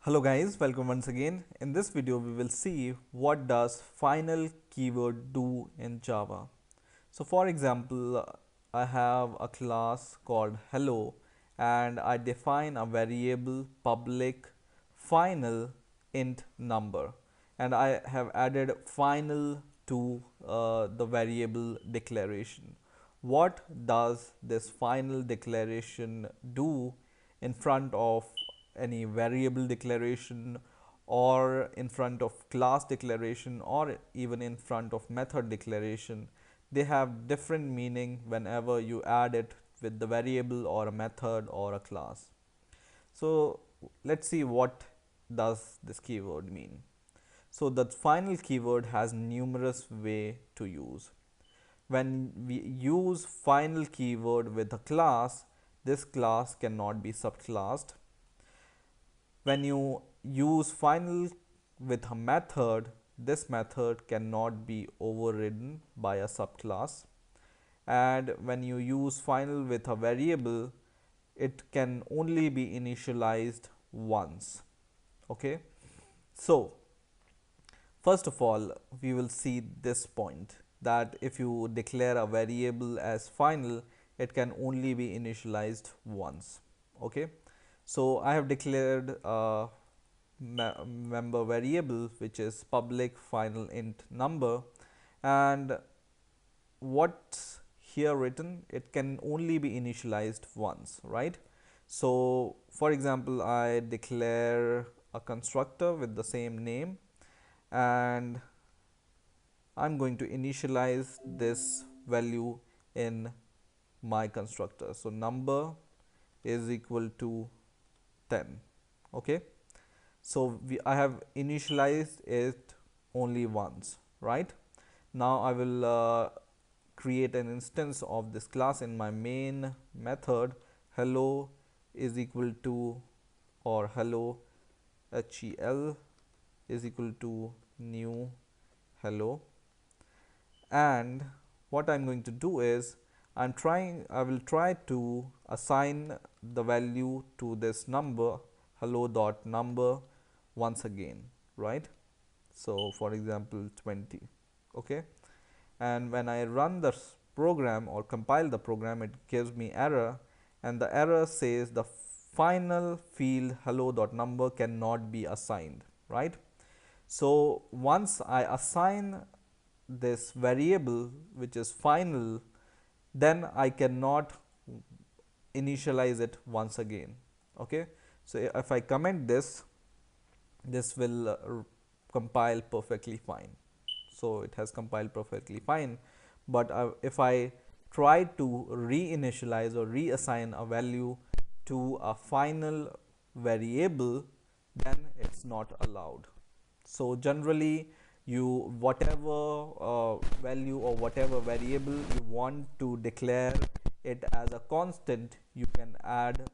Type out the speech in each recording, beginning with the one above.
Hello guys, welcome once again. In this video we will see what does final keyword do in Java. So for example, I have a class called hello and I define a variable public final int number, and I have added final to the variable declaration. What does this final declaration do in front of any variable declaration, or in front of class declaration, or even in front of method declaration? They have different meaning whenever you add it with the variable or a method or a class. So let's see what does this keyword mean. So the final keyword has numerous way to use. When we use final keyword with a class, this class cannot be subclassed. When you use final with a method, this method cannot be overridden by a subclass. And when you use final with a variable, it can only be initialized once. Okay, so first of all, we will see this point, that if you declare a variable as final, it can only be initialized once. Okay, so I have declared a member variable which is public final int number, and what's here written, it can only be initialized once, right? So for example, I declare a constructor with the same name, and I'm going to initialize this value in my constructor. So number is equal to 10. Okay, so I have initialized it only once, right? Now I will create an instance of this class in my main method. Hello is equal to, or hello hel is equal to new hello. And what I'm going to do is I will try to assign the value to this number, hello dot number, once again, right? So for example 20. Okay, and when I run the program or compile the program, it gives me error, and the error says the final field hello dot number cannot be assigned, right? So once I assign this variable which is final, then I cannot initialize it once again. Okay, so if I comment this, this will compile perfectly fine. So it has compiled perfectly fine, but if I try to reinitialize or reassign a value to a final variable, then it's not allowed. So generally, you whatever value or whatever variable you want to declare it as a constant, you can add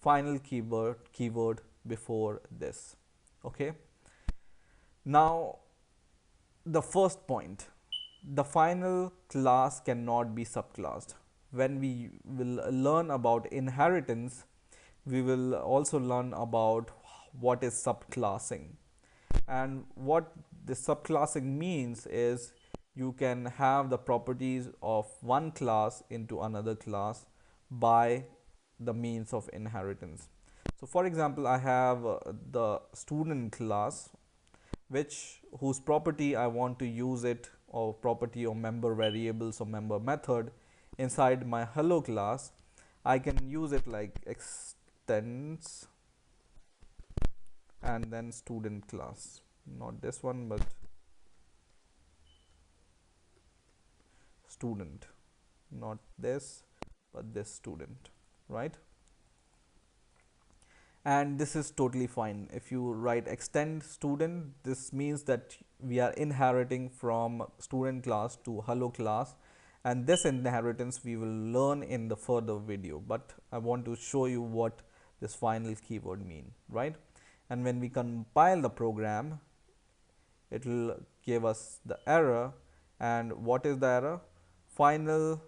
final keyword before this. Okay, now the first point, the final class cannot be subclassed. When we will learn about inheritance, we will also learn about what is subclassing. And what this subclassing means is you can have the properties of one class into another class by the means of inheritance. So for example, I have the student class, which whose property I want to use it, or property or member variables or member method inside my hello class. I can use it like extends and then student class, not this one but student, not this but this student, right? And this is totally fine. If you write extend student, this means that we are inheriting from student class to hello class, and this inheritance we will learn in the further video, but I want to show you what this final keyword mean, right? And when we compile the program, it will give us the error. And what is the error? Final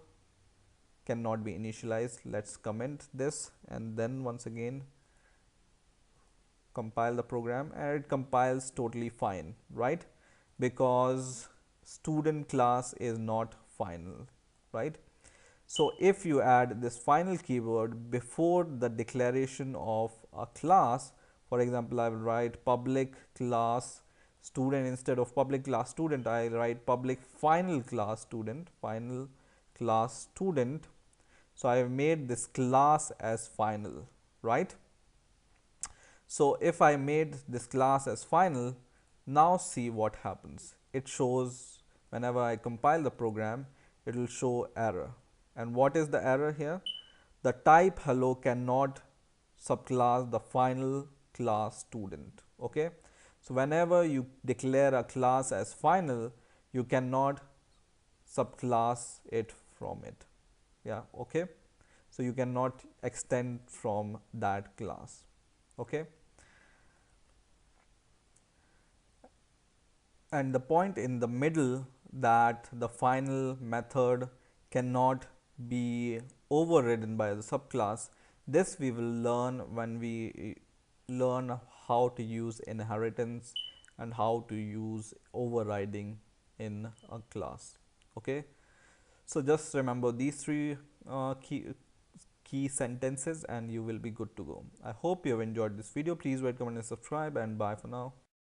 cannot be initialized. Let's comment this and then once again compile the program, and it compiles totally fine, right? Because student class is not final, right? So if you add this final keyword before the declaration of a class, for example, I will write public class student instead of public class student, I write public final class student, final class student. So I have made this class as final, right? So if I made this class as final, now see what happens. It shows whenever I compile the program, it will show error. And what is the error here? The type hello cannot subclass the final class student. Okay. So whenever you declare a class as final, you cannot subclass it from it. Yeah. Okay. So you cannot extend from that class. Okay. And the point in the middle, that the final method cannot be overridden by the subclass, this we will learn when we learn how to use inheritance and how to use overriding in a class. Okay, so just remember these three key sentences and you will be good to go. I hope you have enjoyed this video. Please rate, comment and subscribe, and bye for now.